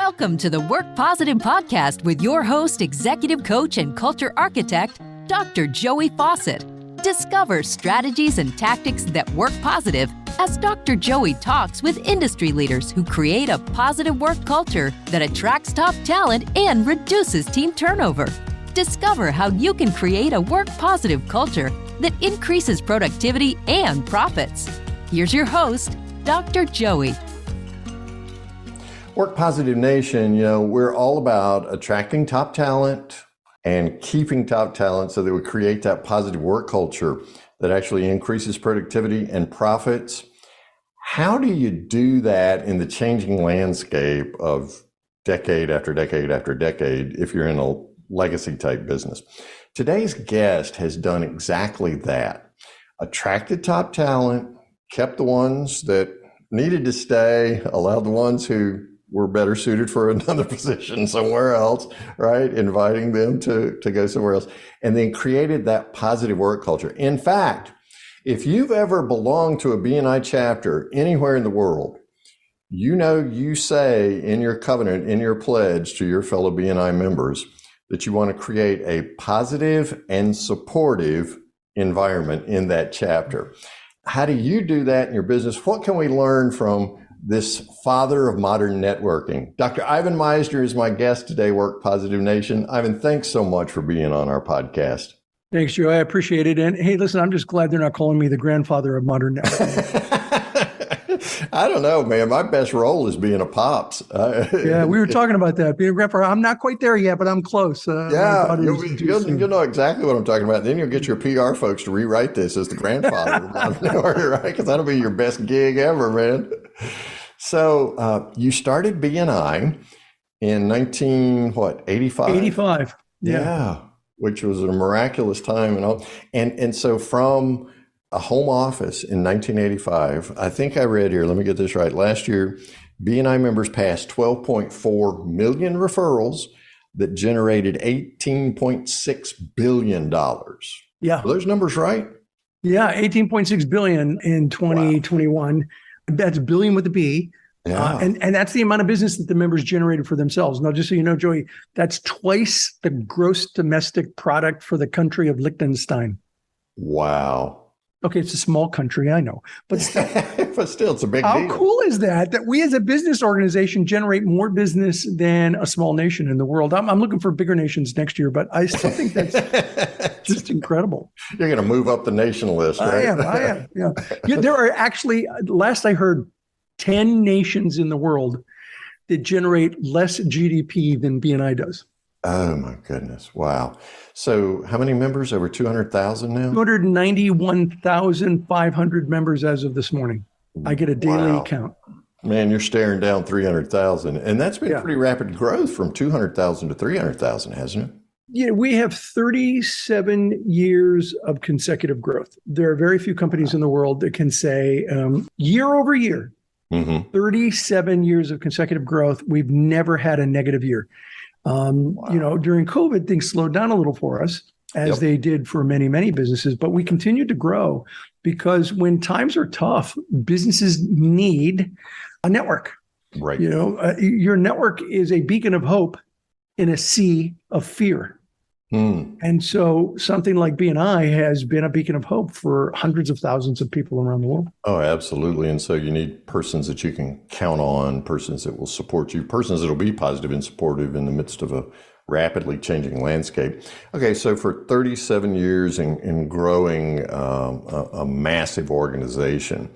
Welcome to the Work Positive Podcast with your host, executive coach, and culture architect, Dr. Joey Faucette. Discover strategies and tactics that work positive as Dr. Joey talks with industry leaders who create a positive work culture that attracts top talent and reduces team turnover. Discover how you can create a work positive culture that increases productivity and profits. Here's your host, Dr. Joey. Work Positive Nation, we're all about attracting top talent and keeping top talent so that we create that positive work culture that actually increases productivity and profits. How do you do that in the changing landscape of decade after decade after decade if you're in a legacy type business? Today's guest has done exactly that. Attracted top talent, kept the ones that needed to stay, allowed the ones who were better suited for another position somewhere else, right? Inviting them to go somewhere else, and then created that positive work culture. In fact, if you've ever belonged to a B&I chapter anywhere in the world, you say in your covenant, in your pledge to your fellow B&I members, that you want to create a positive and supportive environment in that chapter. How do you do that in your business? What can we learn from this father of modern networking? Dr. Ivan Misner is my guest today, Work Positive Nation. Ivan, thanks so much for being on our podcast. Thanks, Joe. I appreciate it. And hey, listen, I'm just glad they're not calling me the grandfather of modern networking. I don't know, man. My best role is being a pops. Yeah, we were talking about that. Being a grandfather, I'm not quite there yet, but I'm close. You'll know exactly what I'm talking about. Then you'll get your PR folks to rewrite this as the grandfather, right? Because that'll be your best gig ever, man. So you started B&I in 85? 85. Yeah, which was a miraculous time and all. And so from a home office in 1985, I think I read here, let me get this right. Last year, B&I members passed 12.4 million referrals that generated $18.6 billion. Yeah. Are those numbers right? Yeah, 18.6 billion in 2021. Wow. That's billion with a B. Yeah. And that's the amount of business that the members generated for themselves. Now, just so you know, Joey, that's twice the gross domestic product for the country of Liechtenstein. Wow. Okay, it's a small country, I know, but still, it's a big how deal. How cool is that we as a business organization generate more business than a small nation in the world? I'm looking for bigger nations next year, but I still think that's just incredible. You're going to move up the nation list, right? I am. Yeah. There are actually, last I heard, 10 nations in the world that generate less GDP than B&I does. Oh my goodness. Wow. So how many members? Over 200,000 now? 291,500 members as of this morning. I get a daily count. Man, you're staring down 300,000. And that's been pretty rapid growth from 200,000 to 300,000, hasn't it? Yeah, we have 37 years of consecutive growth. There are very few companies in the world that can say year over year, 37 years of consecutive growth. We've never had a negative year. During COVID, things slowed down a little for us, as they did for many, many businesses, but we continued to grow because when times are tough, businesses need a network. Right. Your network is a beacon of hope in a sea of fear. And so something like B&I has been a beacon of hope for hundreds of thousands of people around the world. Oh, absolutely. And so you need persons that you can count on, persons that will support you, persons that will be positive and supportive in the midst of a rapidly changing landscape. Okay, so for 37 years in growing a massive organization,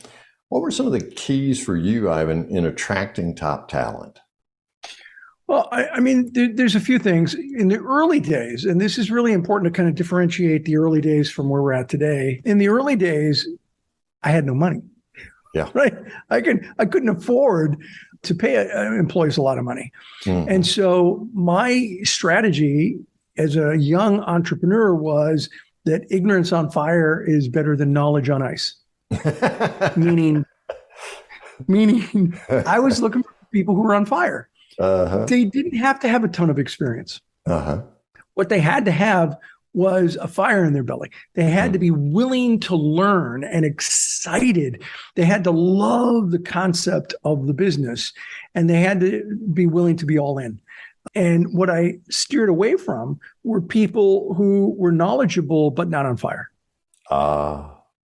what were some of the keys for you, Ivan, in attracting top talent? Well, there's a few things. In the early days, and this is really important to kind of differentiate the early days from where we're at today. In the early days, I had no money. Yeah. Right. I couldn't afford to pay employees a lot of money. And so my strategy as a young entrepreneur was that ignorance on fire is better than knowledge on ice. meaning I was looking for people who were on fire. They didn't have to have a ton of experience. What they had to have was a fire in their belly. They had to be willing to learn and excited. They had to love the concept of the business, and they had to be willing to be all in. And what I steered away from were people who were knowledgeable but not on fire.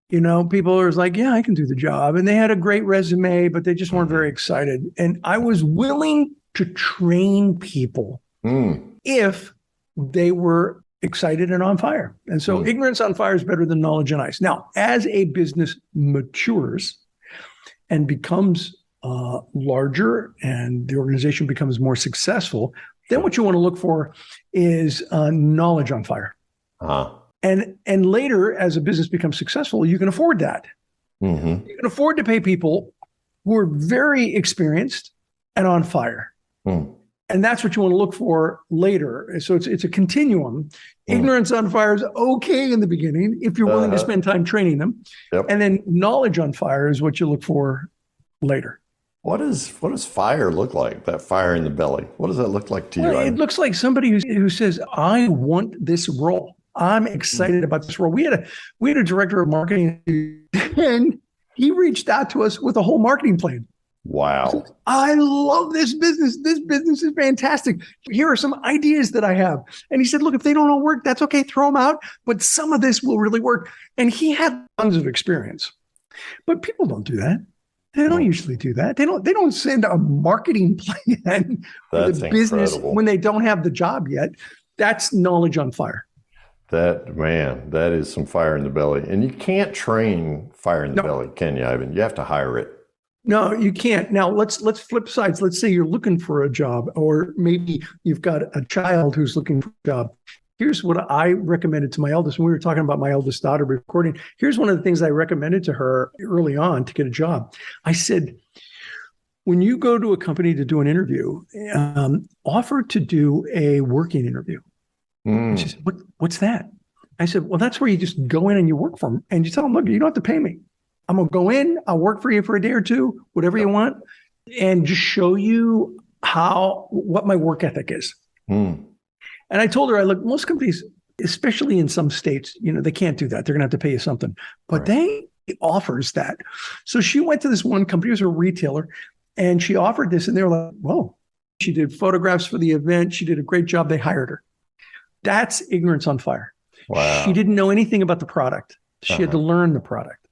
People are like, yeah, I can do the job. And they had a great resume, but they just weren't very excited. And I was willing to train people if they were excited and on fire. And so ignorance on fire is better than knowledge on ice. Now, as a business matures and becomes larger and the organization becomes more successful, then what you want to look for is knowledge on fire. And later, as a business becomes successful, you can afford that. You can afford to pay people who are very experienced and on fire. And that's what you want to look for later. So it's a continuum. Ignorance on fire is okay in the beginning if you're willing to spend time training them. And then knowledge on fire is what you look for later. What does fire look like, that fire in the belly? What does that look like to you? It looks like somebody who says, I want this role. I'm excited about this role. We had a director of marketing, and he reached out to us with a whole marketing plan. Wow. I love this business. This business is fantastic. Here are some ideas that I have. And he said, look, if they don't all work, that's okay. Throw them out. But some of this will really work. And he had tons of experience. But people don't do that. They don't usually do that. They don't send a marketing plan for the business when they don't have the job yet. That's knowledge on fire. That is some fire in the belly. And you can't train fire in the belly, can you, Ivan? You have to hire it. No, you can't. Now let's flip sides. Let's say you're looking for a job, or maybe you've got a child who's looking for a job. Here's what I recommended to my eldest. When we were talking about my eldest daughter recording, here's one of the things I recommended to her early on to get a job. I said, when you go to a company to do an interview, offer to do a working interview. And she said, what's that? I said, well, that's where you just go in and you work for them. And you tell them, look, you don't have to pay me. I'm going to go in, I'll work for you for a day or two, whatever you want, and just show you what my work ethic is. And I told her, look, most companies, especially in some states, they can't do that. They're going to have to pay you something. But they offers that. So she went to this one company, it was a retailer, and she offered this, and they were like, whoa. She did photographs for the event. She did a great job. They hired her. That's ignorance on fire. Wow. She didn't know anything about the product. She had to learn the product.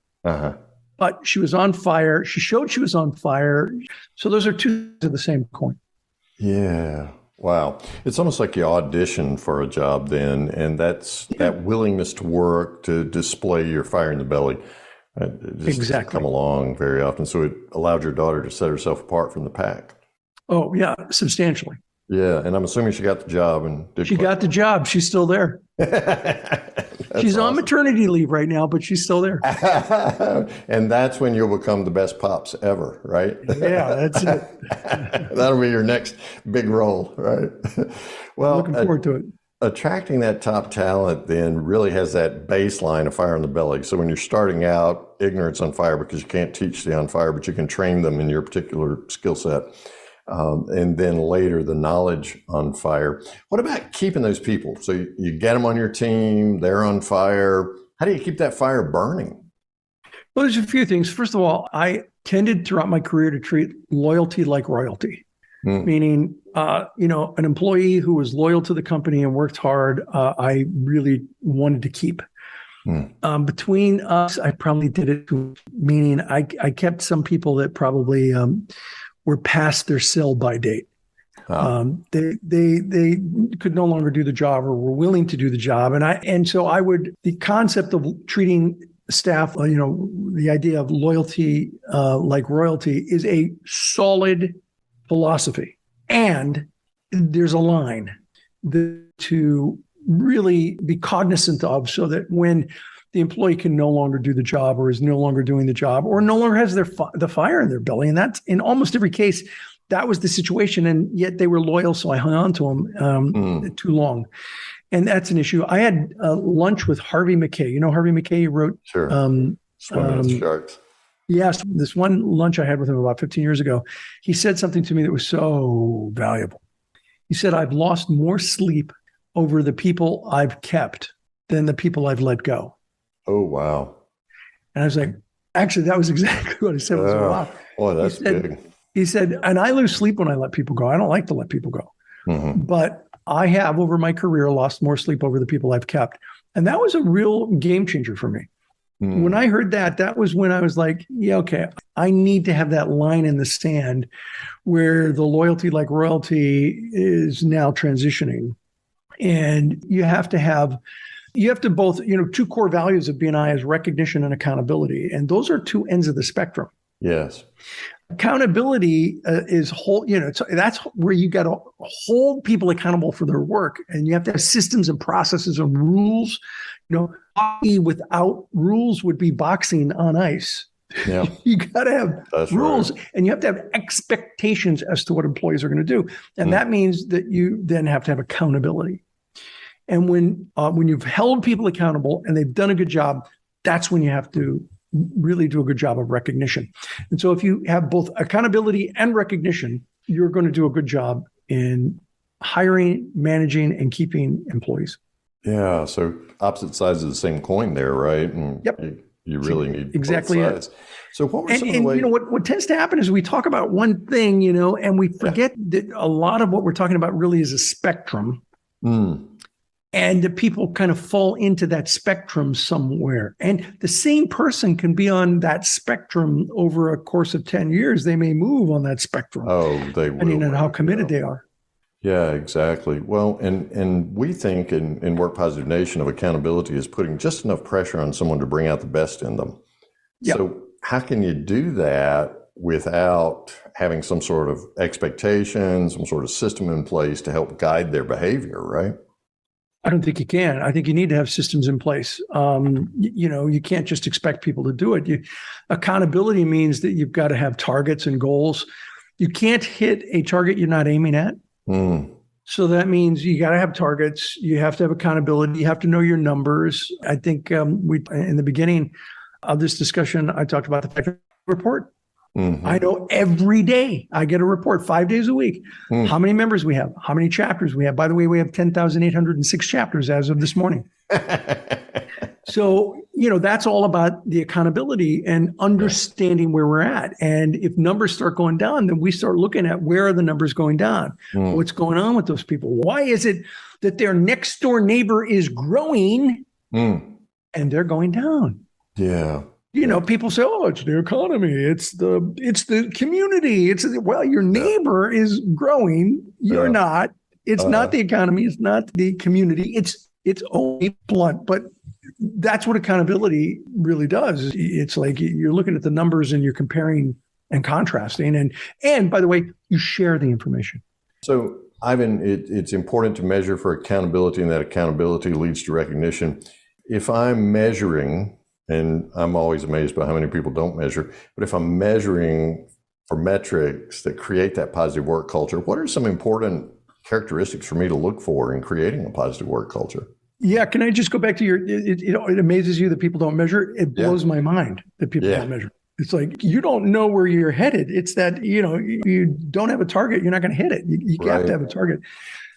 But she was on fire. She showed she was on fire. So those are two sides of the same coin. Yeah. Wow. It's almost like you audition for a job then, and that's that willingness to work, to display your fire in the belly. It just doesn't come along very often. So it allowed your daughter to set herself apart from the pack. Oh, yeah, substantially. Yeah, and I'm assuming she got the job. And she got the job. She's still there. She's on maternity leave right now, but she's still there. And that's when you'll become the best pops ever, right? Yeah, that's it. That'll be your next big role, right? Well, looking forward to it. Attracting that top talent then really has that baseline of fire in the belly. So when you're starting out, ignorance on fire, because you can't teach the on fire, but you can train them in your particular skill set. And then later, the knowledge on fire. What about keeping those people? So you get them on your team, they're on fire. How do you keep that fire burning? Well, there's a few things. First of all, I tended throughout my career to treat loyalty like royalty, meaning, an employee who was loyal to the company and worked hard, I really wanted to keep. Between us, I probably did it, meaning I kept some people that probably were past their sell-by date. They could no longer do the job or were willing to do the job. The concept of treating staff, the idea of loyalty like royalty is a solid philosophy. And there's a line to really be cognizant of, so that when the employee can no longer do the job or is no longer doing the job or no longer has the fire in their belly. And that's in almost every case, that was the situation. And yet they were loyal. So I hung on to them too long. And that's an issue. I had lunch with Harvey Mackay. You know Harvey Mackay? He wrote Swimming with Sharks. Yes. This one lunch I had with him about 15 years ago, he said something to me that was so valuable. He said, I've lost more sleep over the people I've kept than the people I've let go. Oh, wow. And I was like, actually, that was exactly what I said. Was, wow. Oh, that's big. He said, and I lose sleep when I let people go. I don't like to let people go. But I have, over my career, lost more sleep over the people I've kept. And that was a real game changer for me. When I heard that, that was when I was like, yeah, okay, I need to have that line in the sand where the loyalty like royalty is now transitioning. And you have to both, two core values of BNI is recognition and accountability. And those are two ends of the spectrum. Yes. Accountability is that's where you got to hold people accountable for their work. And you have to have systems and processes and rules. Hockey without rules would be boxing on ice. Yeah. You got to have rules, right. And you have to have expectations as to what employees are going to do. And that means that you then have to have accountability. And when you've held people accountable and they've done a good job, that's when you have to really do a good job of recognition. And so if you have both accountability and recognition, you're going to do a good job in hiring, managing, and keeping employees. Yeah. So opposite sides of the same coin there, right? And yep. You really need exactly both sides. So what were some of the ways? What tends to happen is we talk about one thing, and we forget that a lot of what we're talking about really is a spectrum. And the people kind of fall into that spectrum somewhere. And the same person can be on that spectrum over a course of 10 years. They may move on that spectrum. Oh, they will. Depending on how committed they are. Yeah, exactly. Well, and we think in Work Positive Nation of accountability is putting just enough pressure on someone to bring out the best in them. Yep. So how can you do that without having some sort of expectation, some sort of system in place to help guide their behavior, right? I don't think you can. I think you need to have systems in place. You can't just expect people to do it. Accountability means that you've got to have targets and goals. You can't hit a target you're not aiming at. So that means you got to have targets. You have to have accountability. You have to know your numbers. I think in the beginning of this discussion, I talked about the fact report. I know every day I get a report 5 days a week, how many members we have, how many chapters we have. By the way, we have 10,806 chapters as of this morning. So, that's all about the accountability and understanding where we're at. And if numbers start going down, then we start looking at where are the numbers going down? What's going on with those people? Why is it that their next door neighbor is growing and they're going down? Yeah. People say, "Oh, it's the economy. It's the community. Your neighbor is growing. You're not. It's not the economy. It's not the community. It's only blunt, but that's what accountability really does. It's like you're looking at the numbers and you're comparing and contrasting. And by the way, you share the information. So, Ivan, it's important to measure for accountability, and that accountability leads to recognition. If I'm measuring, and I'm always amazed by how many people don't measure, but if I'm measuring for metrics that create that positive work culture, what are some important characteristics for me to look for in creating a positive work culture? Yeah. Can I just go back to it amazes you that people don't measure? It blows my mind that people don't measure. It's like, you don't know where you're headed. It's that, you don't have a target. You're not going to hit it. You have to have a target.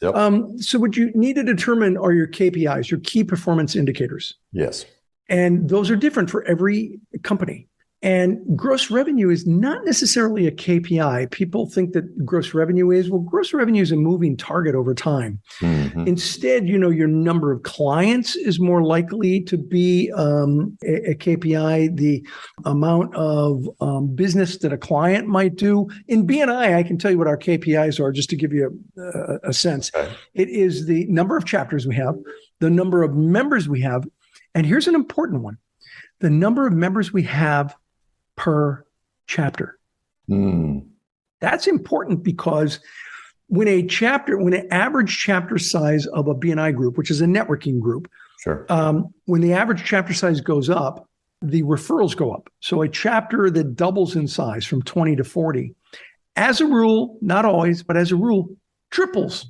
Yep. So what you need to determine are your KPIs, your key performance indicators. Yes. And those are different for every company. And gross revenue is not necessarily a KPI. People think that gross revenue is a moving target over time. Instead, your number of clients is more likely to be a KPI. The amount of business that a client might do. In BNI, I can tell you what our KPIs are, just to give you a sense. Okay. It is the number of chapters we have, the number of members we have, and here's an important one: the number of members we have per chapter. That's important because when an average chapter size of a BNI group, which is a networking group, when the average chapter size goes up, the referrals go up. So a chapter that doubles in size from 20 to 40, as a rule, not always, but as a rule, triples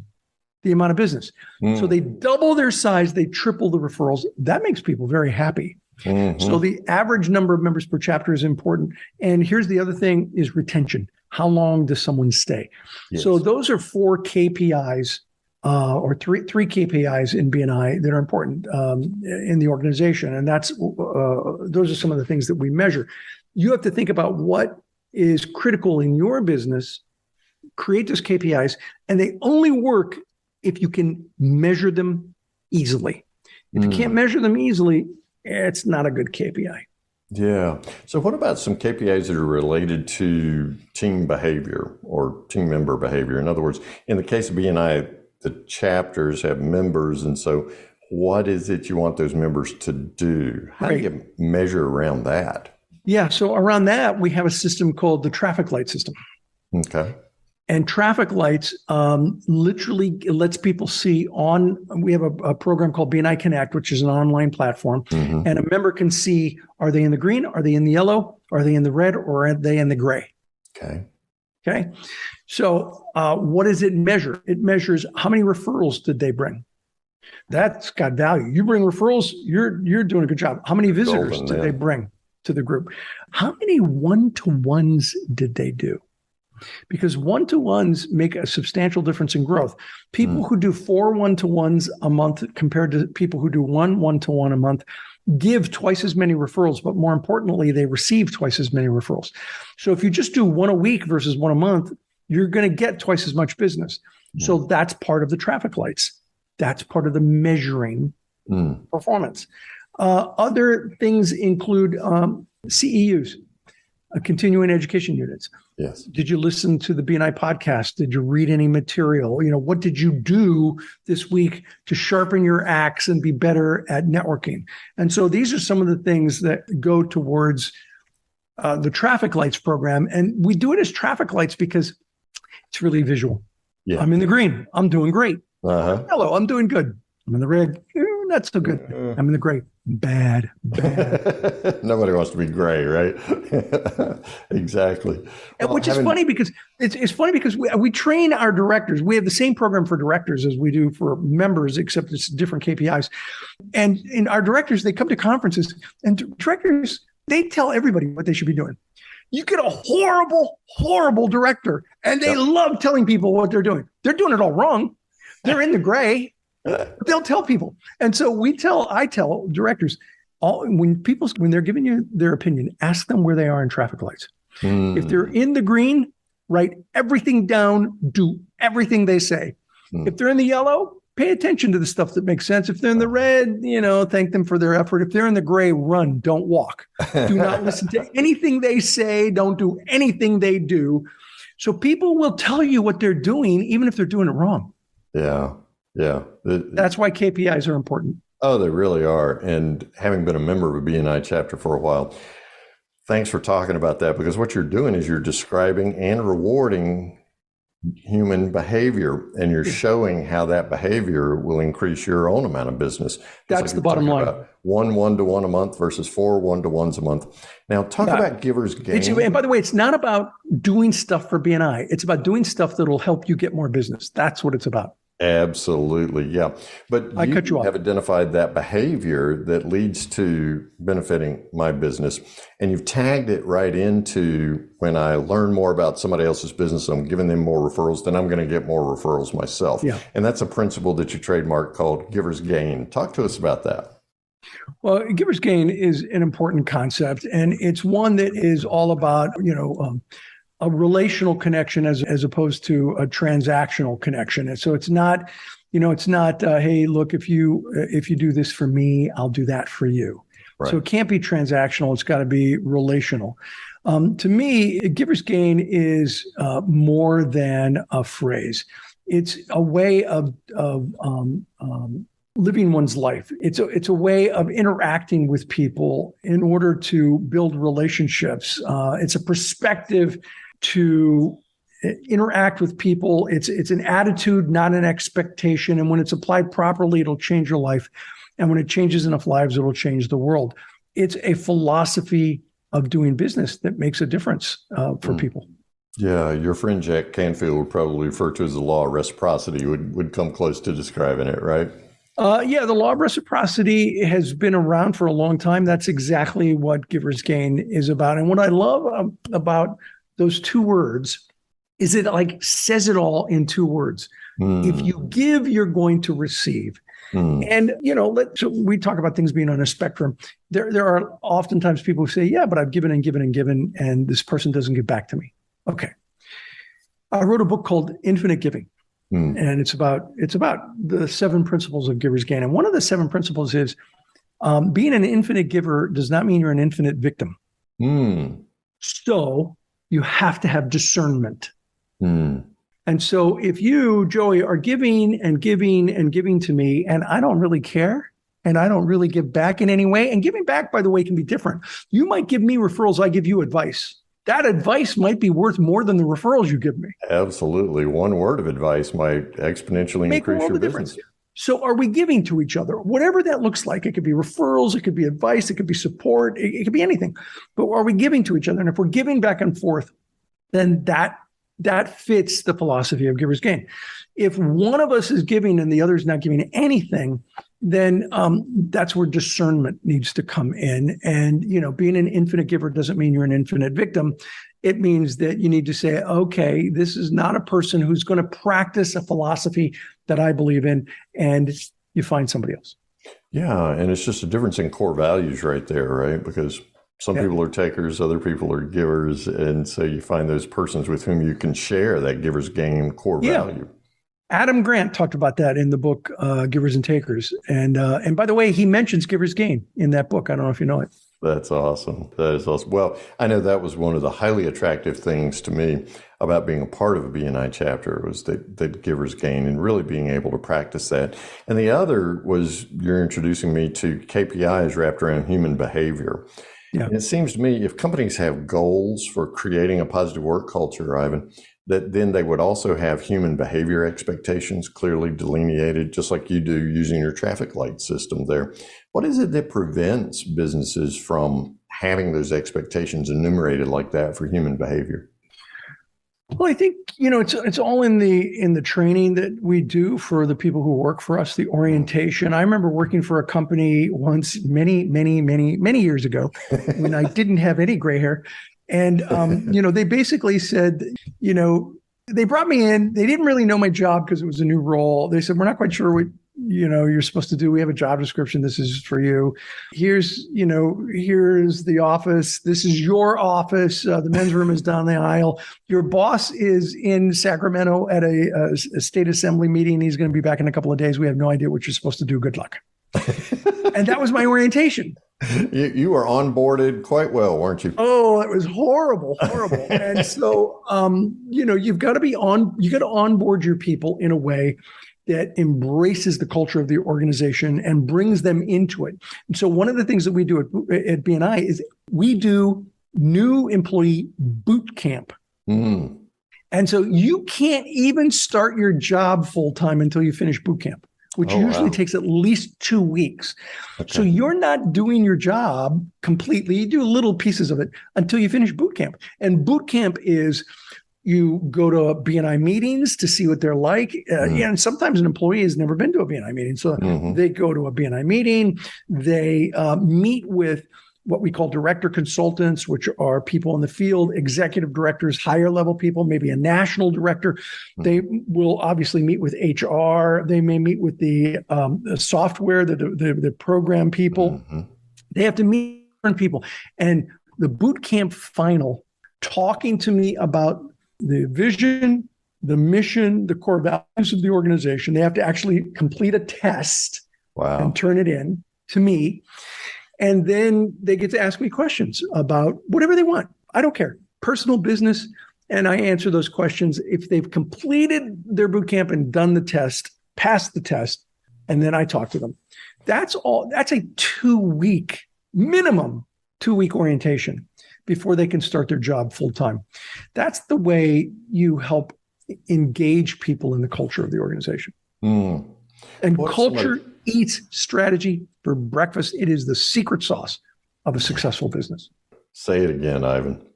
the amount of business. So they double their size, they triple the referrals. That makes people very happy. So the average number of members per chapter is important. And here's the other thing is retention. How long does someone stay? Yes. So those are 4 KPIs or three KPIs in BNI that are important in the organization, and that's those are some of the things that we measure. You have to think about what is critical in your business, create those KPIs, and they only work if you can measure them easily. If you can't measure them easily, it's not a good KPI. Yeah. So what about some KPIs that are related to team behavior or team member behavior? In other words, in the case of BNI, the chapters have members. And so what is it you want those members to do? How do you measure around that? Yeah. So around that, we have a system called the traffic light system. Okay. And traffic lights literally lets people see we have a program called BNI Connect, which is an online platform. And a member can see, are they in the green? Are they in the yellow? Are they in the red? Or are they in the gray? Okay. So what does it measure? It measures how many referrals did they bring? That's got value. You bring referrals, you're doing a good job. How many visitors did they bring to the group? How many one-to-ones did they do? Because one-to-ones make a substantial difference in growth. People who do 4 one-to-ones a month compared to people who do 1 one-to-one a month give twice as many referrals, but more importantly, they receive twice as many referrals. So if you just do 1 a week versus 1 a month, you're going to get twice as much business. So that's part of the traffic lights. That's part of the measuring performance. Other things include CEUs, continuing education units. Yes. Did you listen to the BNI podcast? Did you read any material? What did you do this week to sharpen your axe and be better at networking? And so these are some of the things that go towards the traffic lights program. And we do it as traffic lights because it's really visual. Yeah. I'm in the green. I'm doing great. Hello, I'm doing good. I'm in the red. Not so good. I'm in the gray. Bad. Nobody wants to be gray, right? Exactly. Well, which is funny because it's funny because we train our directors. We have the same program for directors as we do for members, except it's different KPIs. And in our directors, they come to conferences, and directors, they tell everybody what they should be doing. You get a horrible director, and they love telling people what they're doing. They're doing it all wrong. They're in the gray. They'll tell people. And so I tell directors, when they're giving you their opinion, ask them where they are in traffic lights. If they're in the green, write everything down, do everything they say. If they're in the yellow, pay attention to the stuff that makes sense. If they're in the red, thank them for their effort. If they're in the gray, run, don't walk. Do not listen to anything they say. Don't do anything they do. So people will tell you what they're doing, even if they're doing it wrong. Yeah. That's why KPIs are important. Oh, they really are. And having been a member of a BNI chapter for a while, thanks for talking about that, because what you're doing is you're describing and rewarding human behavior, and you're showing how that behavior will increase your own amount of business. That's the bottom line. 1 1-to-1 a month versus 4 1-to-1s a month. Now, talk about Giver's Gain. And by the way, it's not about doing stuff for BNI. It's about doing stuff that'll help you get more business. That's what it's about. Absolutely. Yeah. But you have identified that behavior that leads to benefiting my business, and you've tagged it right into when I learn more about somebody else's business, I'm giving them more referrals, then I'm going to get more referrals myself. Yeah. And that's a principle that you trademarked called Giver's Gain. Talk to us about that. Well, Giver's Gain is an important concept, and it's one that is all about, a relational connection as opposed to a transactional connection. And so it's not, hey, look, if you do this for me, I'll do that for you. Right. So it can't be transactional. It's got to be relational. To me, Giver's Gain is more than a phrase. It's a way of living one's life. It's a way of interacting with people in order to build relationships. It's a perspective to interact with people. It's an attitude, not an expectation. And when it's applied properly, it'll change your life. And when it changes enough lives, it'll change the world. It's a philosophy of doing business that makes a difference for people. Yeah, your friend Jack Canfield would probably refer to as the law of reciprocity, would come close to describing it, right? Yeah, the law of reciprocity has been around for a long time. That's exactly what Giver's Gain is about. And what I love about those two words is it says it all in 2 words. If you give, you're going to receive. And, so we talk about things being on a spectrum. There are oftentimes people who say, yeah, but I've given and given and given, and this person doesn't give back to me. Okay. I wrote a book called Infinite Giving, and it's about the 7 principles of giver's gain. And one of the 7 principles is being an infinite giver does not mean you're an infinite victim. So you have to have discernment. And so if you, Joey, are giving and giving and giving to me, and I don't really care, and I don't really give back in any way, and giving back, by the way, can be different. You might give me referrals, I give you advice. That advice might be worth more than the referrals you give me. Absolutely. One word of advice might exponentially increase your business. So are we giving to each other? Whatever that looks like. It could be referrals, it could be advice, it could be support, it could be anything. But are we giving to each other? And if we're giving back and forth, then that fits the philosophy of giver's gain. If one of us is giving and the other is not giving anything, then that's where discernment needs to come in. And, being an infinite giver doesn't mean you're an infinite victim. It means that you need to say, okay, this is not a person who's going to practice a philosophy that I believe in, and you find somebody else. Yeah, and it's just a difference in core values right there, right? Because some people are takers, other people are givers. And so you find those persons with whom you can share that giver's gain core value. Adam Grant talked about that in the book, Givers and Takers. And by the way, he mentions giver's gain in that book. I don't know if you know it. That's awesome. That is awesome. Well, I know that was one of the highly attractive things to me about being a part of a BNI chapter was that giver's gain and really being able to practice that. And the other was you're introducing me to KPIs wrapped around human behavior. Yeah. And it seems to me if companies have goals for creating a positive work culture, Ivan, that then they would also have human behavior expectations clearly delineated, just like you do using your traffic light system there. What is it that prevents businesses from having those expectations enumerated like that for human behavior? Well, I think, it's all in the training that we do for the people who work for us, the orientation. I remember working for a company once many, many, many, many years ago when I didn't have any gray hair. And, they basically said, they brought me in. They didn't really know my job because it was a new role. They said, we're not quite sure what, you're supposed to do. We have a job description. This is for you. Here's the office. This is your office. The men's room is down the aisle. Your boss is in Sacramento at a state assembly meeting. He's going to be back in a couple of days. We have no idea what you're supposed to do. Good luck. And that was my orientation. You were onboarded quite well, weren't you? Oh, it was horrible. And so, you've got to onboard your people in a way that embraces the culture of the organization and brings them into it. And so one of the things that we do at BNI is we do new employee boot camp. And so you can't even start your job full-time until you finish boot camp, which usually takes at least 2 weeks. Okay. So you're not doing your job completely. You do little pieces of it until you finish boot camp. And boot camp is you go to BNI meetings to see what they're like. And sometimes an employee has never been to a BNI meeting. So they go to a BNI meeting. They meet with what we call director consultants, which are people in the field, executive directors, higher level people, maybe a national director. They will obviously meet with HR. They may meet with the software, the program people. They have to meet different people. And the boot camp final, talking to me about the vision, the mission, the core values of the organization. They have to actually complete a test and turn it in to me. And then they get to ask me questions about whatever they want. I don't care. Personal, business. And I answer those questions. If they've completed their boot camp and done the test, passed the test, and then I talk to them. That's all. That's a 2-week, minimum 2-week orientation before they can start their job full time. That's the way you help engage people in the culture of the organization. And culture eats strategy for breakfast. It is the secret sauce of a successful business. Say it again, Ivan.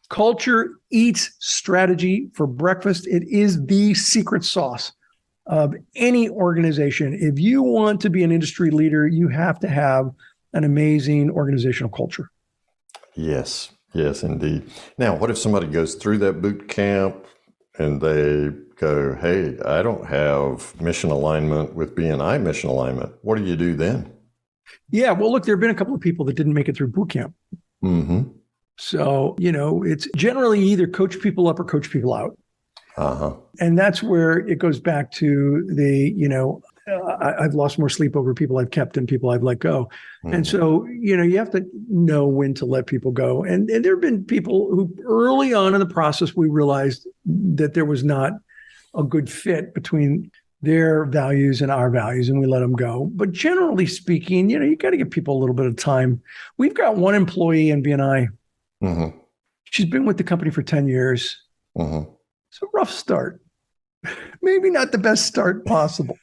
Culture eats strategy for breakfast. It is the secret sauce of any organization. If you want to be an industry leader, you have to have an amazing organizational culture. Yes, indeed. Now, what if somebody goes through that boot camp and they go, hey, I don't have mission alignment with BNI mission alignment. What do you do then? Yeah, well, look, there have been a couple of people that didn't make it through boot camp. Mm-hmm. So, it's generally either coach people up or coach people out. And that's where it goes back to I've lost more sleep over people I've kept than people I've let go. Mm-hmm. And so, you have to know when to let people go. And there have been people who early on in the process, we realized that there was not a good fit between their values and our values, and we let them go. But generally speaking, you got to give people a little bit of time. We've got one employee in BNI. Mm-hmm. She's been with the company for 10 years. Mm-hmm. It's a rough start. Maybe not the best start possible.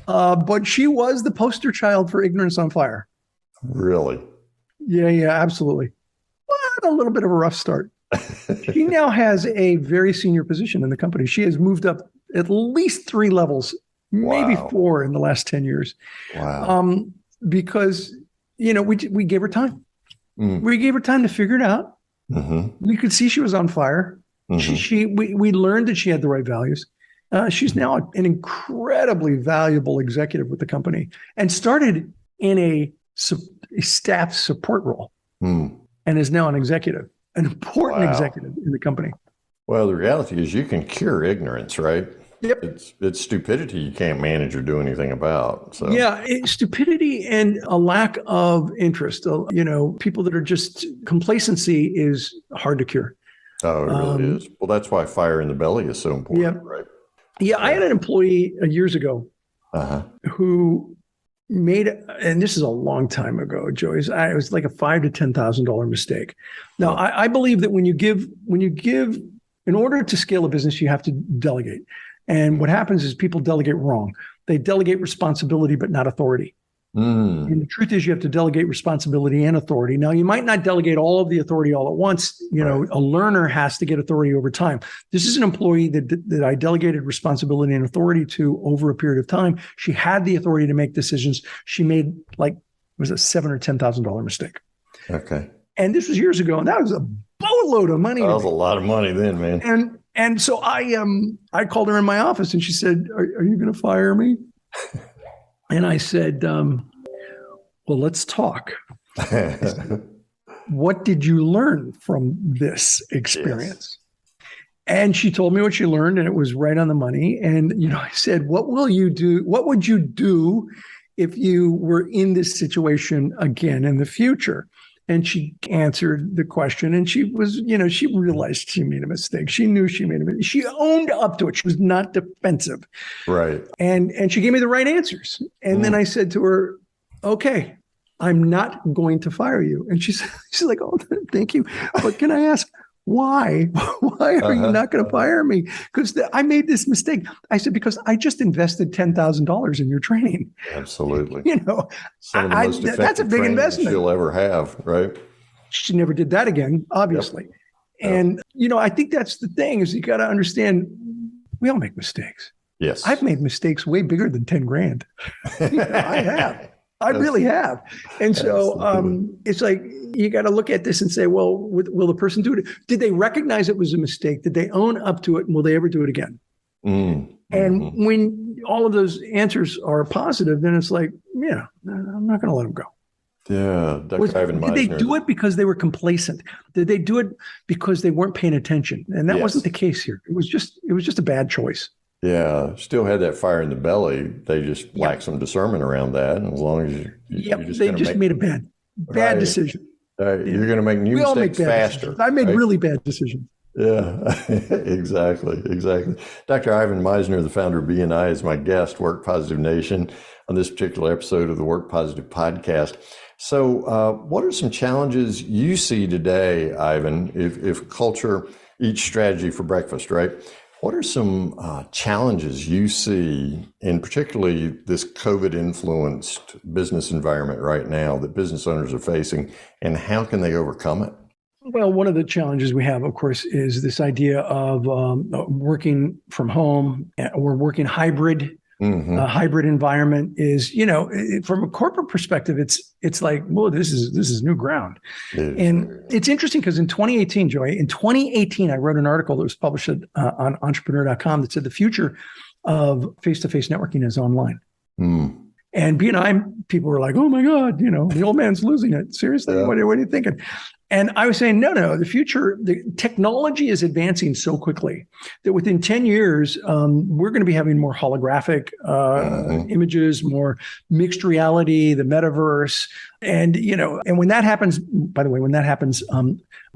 But she was the poster child for ignorance on fire. Really? Yeah, absolutely. Well, a little bit of a rough start. She now has a very senior position in the company. She has moved up at least 3 levels, maybe 4 in the last 10 years. Wow. Because, we gave her time. Mm. We gave her time to figure it out. Mm-hmm. We could see she was on fire. Mm-hmm. We learned that she had the right values. She's now an incredibly valuable executive with the company and started in a staff support role and is now an executive, an important executive in the company. Well, the reality is you can cure ignorance, right? Yep. It's stupidity you can't manage or do anything about. So yeah, stupidity and a lack of interest. People that are just complacency is hard to cure. Oh, it really is. Well, that's why fire in the belly is so important, right? Yeah, I had an employee years ago who made, and this is a long time ago, Joey. It was like a $5,000 to $10,000 mistake. Now, I believe that when you give, in order to scale a business, you have to delegate. And what happens is people delegate wrong. They delegate responsibility, but not authority. And the truth is you have to delegate responsibility and authority. Now, you might not delegate all of the authority all at once. A learner has to get authority over time. This is an employee that I delegated responsibility and authority to over a period of time. She had the authority to make decisions. She made was a $7,000 or $10,000 mistake. Okay. And this was years ago. And that was a boatload of money. That was a lot of money then, man. And so I called her in my office and she said, are you going to fire me? And I said, well, let's talk. Said, what did you learn from this experience? Yes. And she told me what she learned, and it was right on the money. And, I said, what will you do? What would you do if you were in this situation again in the future? And she answered the question, and she was, she realized she made a mistake. She knew she made a mistake. She owned up to it. She was not defensive. Right. And she gave me the right answers. And then I said to her, okay, I'm not going to fire you. And she's like, oh, thank you. But can I ask why? Why are you not going to fire me? Because I made this mistake. I said, because I just invested $10,000 in your training. Absolutely. Some of the most effective that's a big investment you'll ever have, right? She never did that again, obviously. Yep. And, I think that's the thing is you got to understand we all make mistakes. Yes. I've made mistakes way bigger than 10 grand. I have. I really have. And so it's like, you got to look at this and say, well, will the person do it? Did they recognize it was a mistake? Did they own up to it? And will they ever do it again? And when all of those answers are positive, then it's like, yeah, I'm not going to let them go. Yeah. Dr. Ivan Misner. Did they do it because they were complacent? Did they do it because they weren't paying attention? And that wasn't the case here. It was just a bad choice. Yeah, still had that fire in the belly. They just lacked some discernment around that. And as long as they just made a bad decision. You're going to make new mistakes faster. Decisions. I made really bad decisions. Yeah, exactly. Dr. Ivan Misner, the founder of BNI, is my guest, Work Positive Nation, on this particular episode of the Work Positive podcast. So what are some challenges you see today, Ivan, if culture eats strategy for breakfast, right? What are some challenges you see in particularly this COVID-influenced business environment right now that business owners are facing, and how can they overcome it? Well, one of the challenges we have, of course, is this idea of working from home or working hybrid. hybrid environment is, from a corporate perspective, it's like, whoa, this is new ground. And it's interesting because in 2018, Joey, I wrote an article that was published on entrepreneur.com that said the future of face-to-face networking is online. And BNI people were like, oh my God, the old man's losing it. Seriously? Yeah. What are you thinking? And I was saying, no, the technology is advancing so quickly that within 10 years, we're going to be having more holographic images, more mixed reality, the metaverse. And, and when that happens, by the way,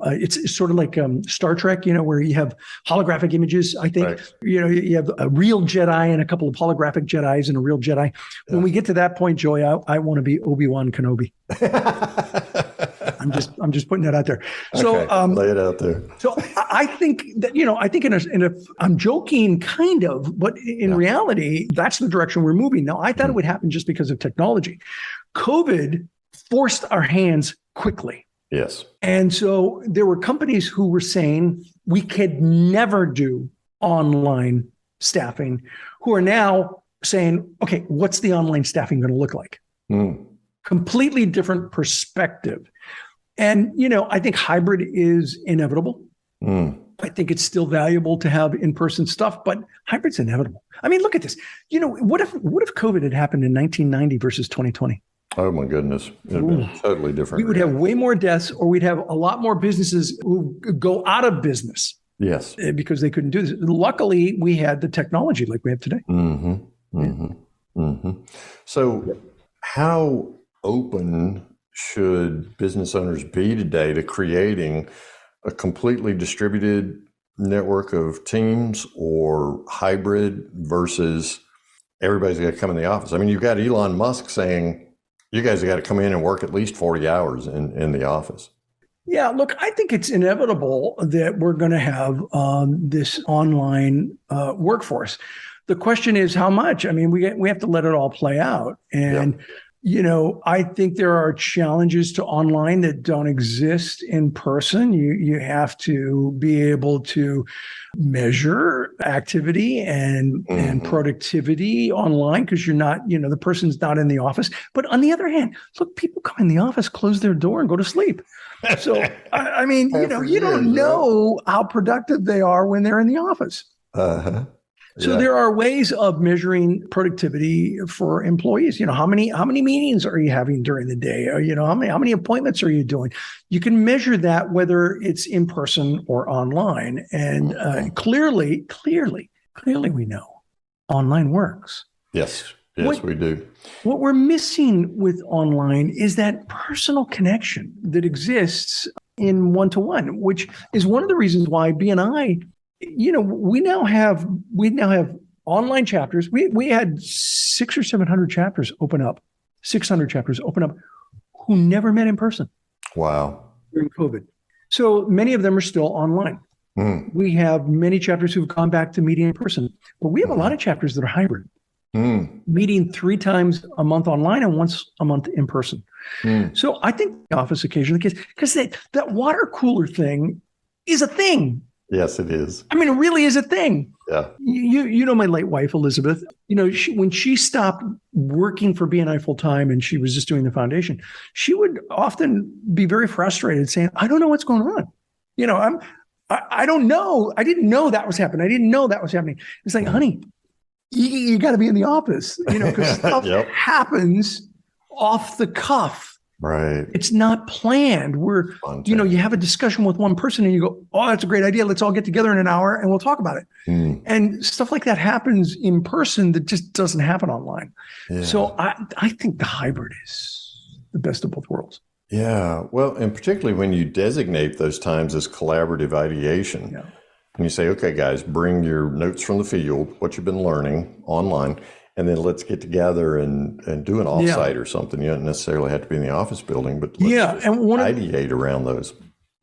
it's sort of like Star Trek, where you have holographic images, I think. Right. You have a real Jedi and a couple of holographic Jedis and a real Jedi. Yeah. When we get to that point, Joey, I want to be Obi-Wan Kenobi. I'm just putting that out there. So lay it out there. So I think that, I think I'm joking kind of, but in reality, that's the direction we're moving. Now, I thought it would happen just because of technology. COVID forced our hands quickly. Yes. And so there were companies who were saying we could never do online staffing, who are now saying, okay, what's the online staffing going to look like? Completely different perspective. And, I think hybrid is inevitable. I think it's still valuable to have in-person stuff, but hybrid's inevitable. I mean, look at this. What if COVID had happened in 1990 versus 2020? Oh my goodness. It would have been totally different. We would have way more deaths, or we'd have a lot more businesses who go out of business. Yes. Because they couldn't do this. Luckily, we had the technology like we have today. So how open should business owners be today to creating a completely distributed network of teams, or hybrid versus everybody's got to come in the office? I mean, you've got Elon Musk saying, you guys have got to come in and work at least 40 hours in the office. Yeah, look, I think it's inevitable that we're going to have this online workforce. The question is how much? I mean, we have to let it all play out. And I think there are challenges to online that don't exist in person. You have to be able to measure activity and productivity online because you're not, the person's not in the office. But on the other hand, look, people come in the office, close their door, and go to sleep. So, I mean, you don't know how productive they are when they're in the office. So there are ways of measuring productivity for employees. How many meetings are you having during the day? Or, how many appointments are you doing? You can measure that whether it's in person or online. And clearly, we know online works. Yes, we do. What we're missing with online is that personal connection that exists in one-to-one, which is one of the reasons why BNI, we now have online chapters. We had 600 or 700 chapters open up, 600 chapters open up, who never met in person. Wow. During COVID. So many of them are still online. We have many chapters who've gone back to meeting in person, but we have a lot of chapters that are hybrid, meeting 3 times a month online and once a month in person. So I think the office occasionally, because that water cooler thing is a thing. Yes, it is. I mean, it really is a thing. Yeah. You know my late wife, Elizabeth, when she stopped working for BNI full time and she was just doing the foundation, she would often be very frustrated saying, I don't know what's going on. I don't know. I didn't know that was happening. I didn't know that was happening. It's like, honey, you got to be in the office, because stuff happens off the cuff. Right. It's not planned. You have a discussion with one person and you go, oh, that's a great idea. Let's all get together in an hour and we'll talk about it. And stuff like that happens in person that just doesn't happen online. Yeah. So I think the hybrid is the best of both worlds. Yeah. Well, and particularly when you designate those times as collaborative ideation. Yeah. And you say, okay, guys, bring your notes from the field, what you've been learning online, and then let's get together and do an offsite or something. You don't necessarily have to be in the office building, but let's ideate around those.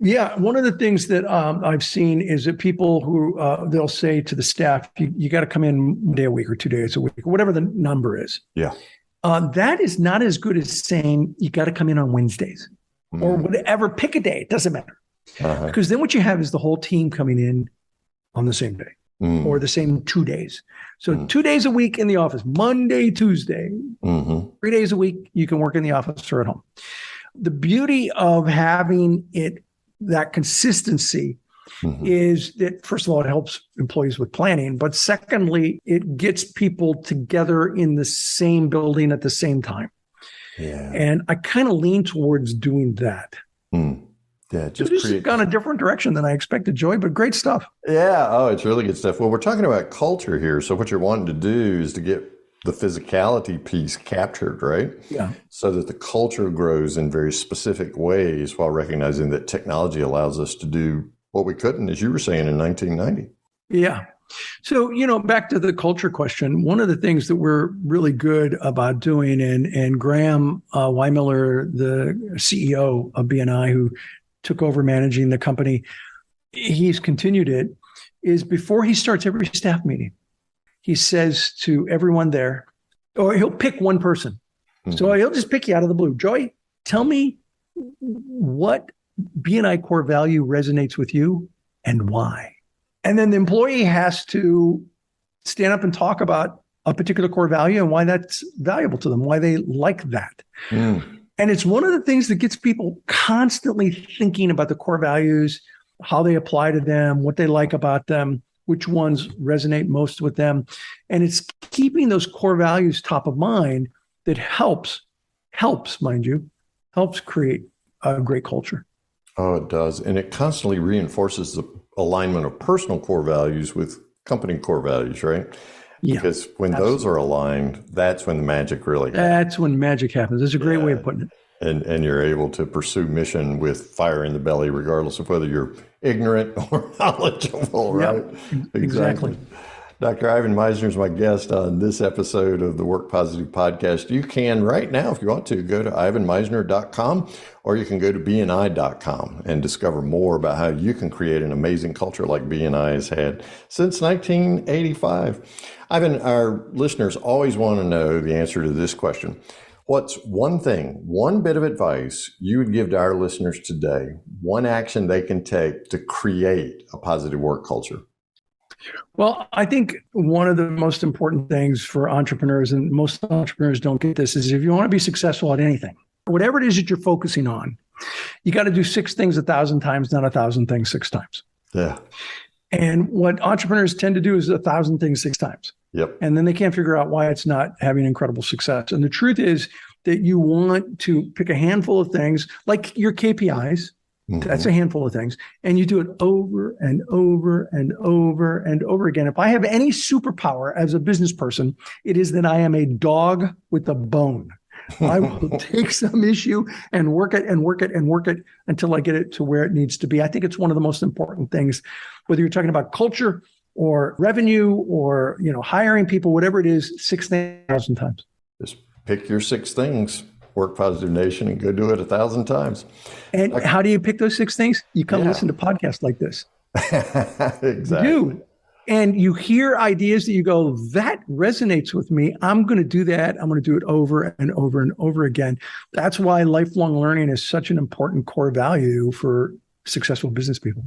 Yeah. One of the things that I've seen is that people who they'll say to the staff, you got to come in 1 day a week or 2 days a week, or whatever the number is. Yeah. That is not as good as saying you got to come in on Wednesdays or whatever, pick a day. It doesn't matter. Because then what you have is the whole team coming in on the same day. or the same 2 days. So 2 days a week in the office, Monday, Tuesday, 3 days a week, you can work in the office or at home. The beauty of having that consistency is that, first of all, it helps employees with planning, but secondly, it gets people together in the same building at the same time. Yeah. And I kind of lean towards doing that. Yeah, just gone a different direction than I expected, Joey, but great stuff. Yeah. Oh, it's really good stuff. Well, we're talking about culture here. So what you're wanting to do is to get the physicality piece captured, right? Yeah. So that the culture grows in very specific ways while recognizing that technology allows us to do what we couldn't, as you were saying, in 1990. Yeah. So, back to the culture question, one of the things that we're really good about doing, and Graham Weimiller, the CEO of BNI, who took over managing the company, he's continued it, is before he starts every staff meeting, he says to everyone there, or he'll pick one person. So he'll just pick you out of the blue. Joey, tell me what BNI core value resonates with you and why. And then the employee has to stand up and talk about a particular core value and why that's valuable to them, why they like that. And it's one of the things that gets people constantly thinking about the core values, how they apply to them, what they like about them, which ones resonate most with them. And it's keeping those core values top of mind that helps, mind you, helps create a great culture. Oh, it does. And it constantly reinforces the alignment of personal core values with company core values, right? Yeah, because when those are aligned, that's when the magic really happens. That's when magic happens. That's a great way of putting it. And you're able to pursue mission with fire in the belly, regardless of whether you're ignorant or knowledgeable, right? Exactly. Dr. Ivan Misner is my guest on this episode of the Work Positive Podcast. You can right now, if you want to, go to ivanmisner.com, or you can go to bni.com and discover more about how you can create an amazing culture like BNI has had since 1985. Ivan, our listeners always want to know the answer to this question. What's one bit of advice you would give to our listeners today, one action they can take to create a positive work culture? Well, I think one of the most important things for entrepreneurs, and most entrepreneurs don't get this, is if you want to be successful at anything, whatever it is that you're focusing on, you got to do 6 things 1,000 times, not 1,000 things 6 times. Yeah. And what entrepreneurs tend to do is 1,000 things 6 times. Yep. And then they can't figure out why it's not having incredible success. And the truth is that you want to pick a handful of things, like your KPIs. That's a handful of things. And you do it over and over and over and over again. If I have any superpower as a business person, it is that I am a dog with a bone. I will take some issue and work it and work it and work it until I get it to where it needs to be. I think it's one of the most important things, whether you're talking about culture or revenue or, hiring people, whatever it is, 6,000 times. Just pick your 6 things. Work Positive Nation, and go do it 1,000 times. And how do you pick those 6 things? You come listen to podcasts like this. Exactly. You do. And you hear ideas that you go, that resonates with me. I'm going to do that. I'm going to do it over and over and over again. That's why lifelong learning is such an important core value for successful business people.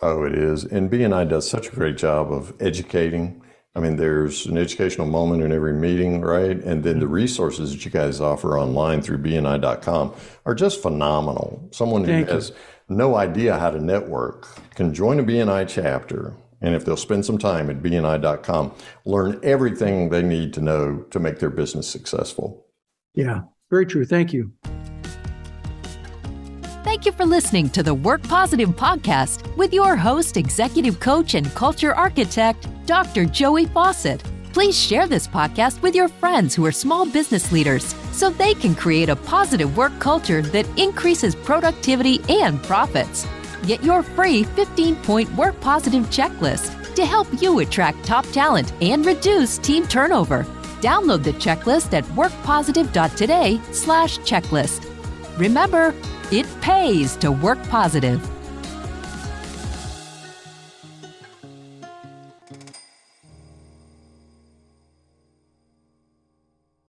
Oh, it is. And BNI does such a great job of educating. I mean, there's an educational moment in every meeting, right? And then the resources that you guys offer online through BNI.com are just phenomenal. Someone who has no idea how to network can join a BNI chapter. And if they'll spend some time at BNI.com, learn everything they need to know to make their business successful. Yeah, very true. Thank you. Thank you for listening to the Work Positive Podcast with your host, executive coach, and culture architect, Dr. Joey Faucette. Please share this podcast with your friends who are small business leaders so they can create a positive work culture that increases productivity and profits. Get your free 15-point Work Positive checklist to help you attract top talent and reduce team turnover. Download the checklist at workpositive.today/checklist. Remember, it pays to work positive.